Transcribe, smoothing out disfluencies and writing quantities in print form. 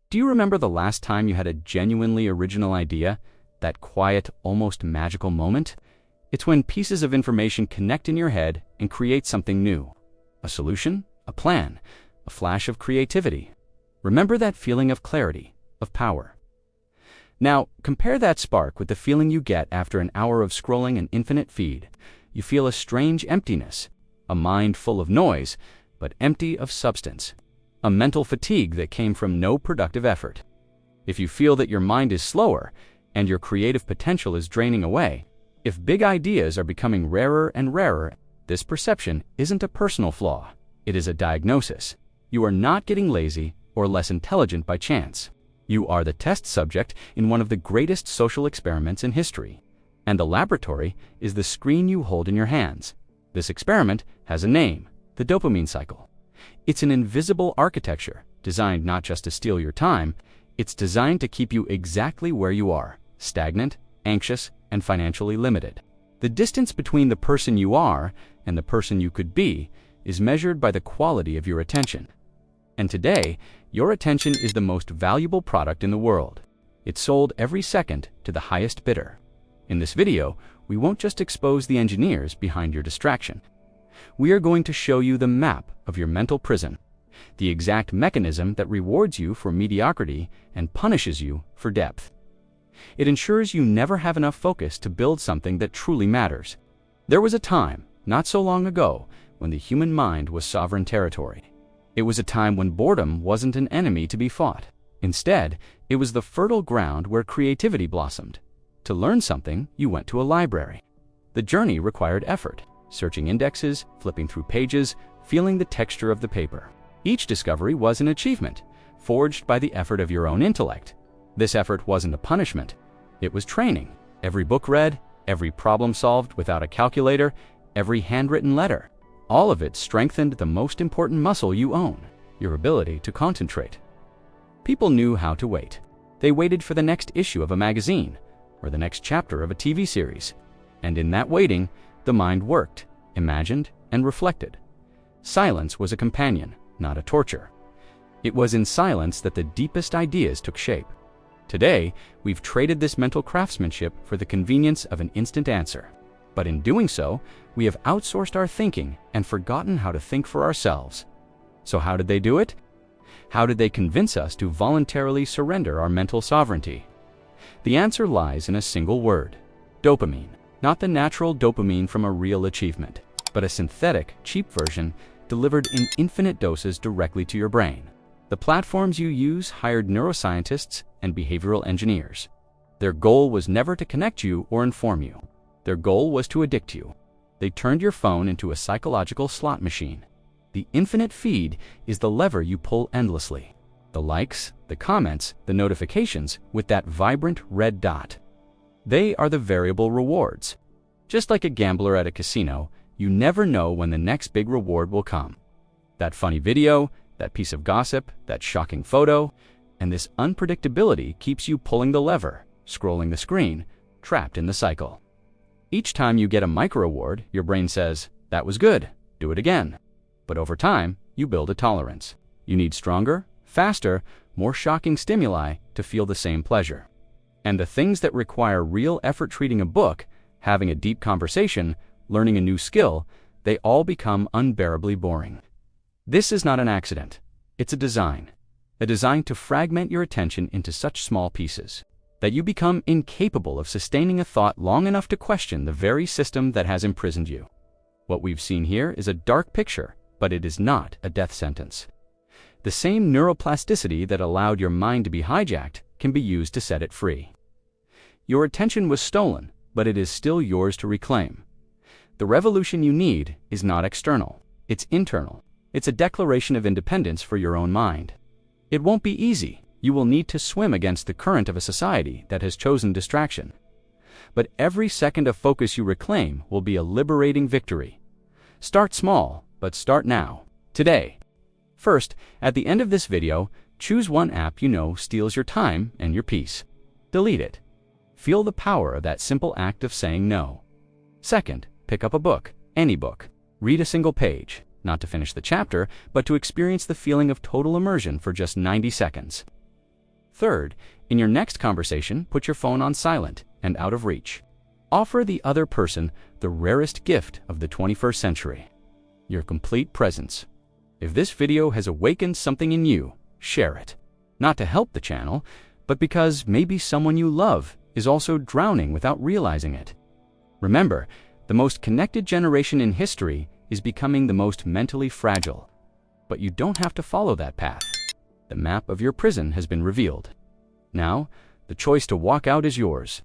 Do you remember the last time you had a genuinely original idea? That quiet, almost magical moment? It's when pieces of information connect in your head and create something new. A solution, a plan, a flash of creativity. Remember that feeling of clarity, of power. Now, compare that spark with the feeling you get after an hour of scrolling an infinite feed. You feel a strange emptiness, a mind full of noise, but empty of substance. A mental fatigue that came from no productive effort. If you feel that your mind is slower and your creative potential is draining away, if big ideas are becoming rarer and rarer, this perception isn't a personal flaw. It is a diagnosis. You are not getting lazy or less intelligent by chance. You are the test subject in one of the greatest social experiments in history. And the laboratory is the screen you hold in your hands. This experiment has a name, the dopamine cycle. It's an invisible architecture designed not just to steal your time, it's designed to keep you exactly where you are, stagnant, anxious, and financially limited. The distance between the person you are and the person you could be is measured by the quality of your attention. And today, your attention is the most valuable product in the world. It's sold every second to the highest bidder. In this video, we won't just expose the engineers behind your distraction. We are going to show you the map of your mental prison, the exact mechanism that rewards you for mediocrity and punishes you for depth. It ensures you never have enough focus to build something that truly matters. There was a time, not so long ago, when the human mind was sovereign territory. It was a time when boredom wasn't an enemy to be fought. Instead, it was the fertile ground where creativity blossomed. To learn something, you went to a library. The journey required effort, searching indexes, flipping through pages, feeling the texture of the paper. Each discovery was an achievement, forged by the effort of your own intellect. This effort wasn't a punishment, it was training. Every book read, every problem solved without a calculator, every handwritten letter. All of it strengthened the most important muscle you own, your ability to concentrate. People knew how to wait. They waited for the next issue of a magazine, or the next chapter of a TV series. And in that waiting, the mind worked, imagined, and reflected. Silence was a companion, not a torture. It was in silence that the deepest ideas took shape. Today, we've traded this mental craftsmanship for the convenience of an instant answer. But in doing so, we have outsourced our thinking and forgotten how to think for ourselves. So how did they do it? How did they convince us to voluntarily surrender our mental sovereignty? The answer lies in a single word: dopamine. Not the natural dopamine from a real achievement, but a synthetic, cheap version delivered in infinite doses directly to your brain. The platforms you use hired neuroscientists and behavioral engineers. Their goal was never to connect you or inform you. Their goal was to addict you. They turned your phone into a psychological slot machine. The infinite feed is the lever you pull endlessly. The likes, the comments, the notifications with that vibrant red dot. They are the variable rewards. Just like a gambler at a casino, you never know when the next big reward will come. That funny video, that piece of gossip, that shocking photo, and this unpredictability keeps you pulling the lever, scrolling the screen, trapped in the cycle. Each time you get a micro-reward, your brain says, "That was good, do it again." But over time, you build a tolerance. You need stronger, faster, more shocking stimuli to feel the same pleasure. And the things that require real effort, reading a book, having a deep conversation, learning a new skill, they all become unbearably boring. This is not an accident. It's a design to fragment your attention into such small pieces that you become incapable of sustaining a thought long enough to question the very system that has imprisoned you. What we've seen here is a dark picture, but it is not a death sentence. The same neuroplasticity that allowed your mind to be hijacked can be used to set it free. Your attention was stolen, but it is still yours to reclaim. The revolution you need is not external, it's internal. It's a declaration of independence for your own mind. It won't be easy. You will need to swim against the current of a society that has chosen distraction. But every second of focus you reclaim will be a liberating victory. Start small, but start now, today. First, at the end of this video, choose one app you know steals your time and your peace. Delete it. Feel the power of that simple act of saying no. Second, pick up a book, any book. Read a single page, not to finish the chapter, but to experience the feeling of total immersion for just 90 seconds. Third, in your next conversation, put your phone on silent and out of reach. Offer the other person the rarest gift of the 21st century, your complete presence. If this video has awakened something in you, share it. Not to help the channel, but because maybe someone you love is also drowning without realizing it. Remember, the most connected generation in history is becoming the most mentally fragile. But you don't have to follow that path. The map of your prison has been revealed. Now, the choice to walk out is yours.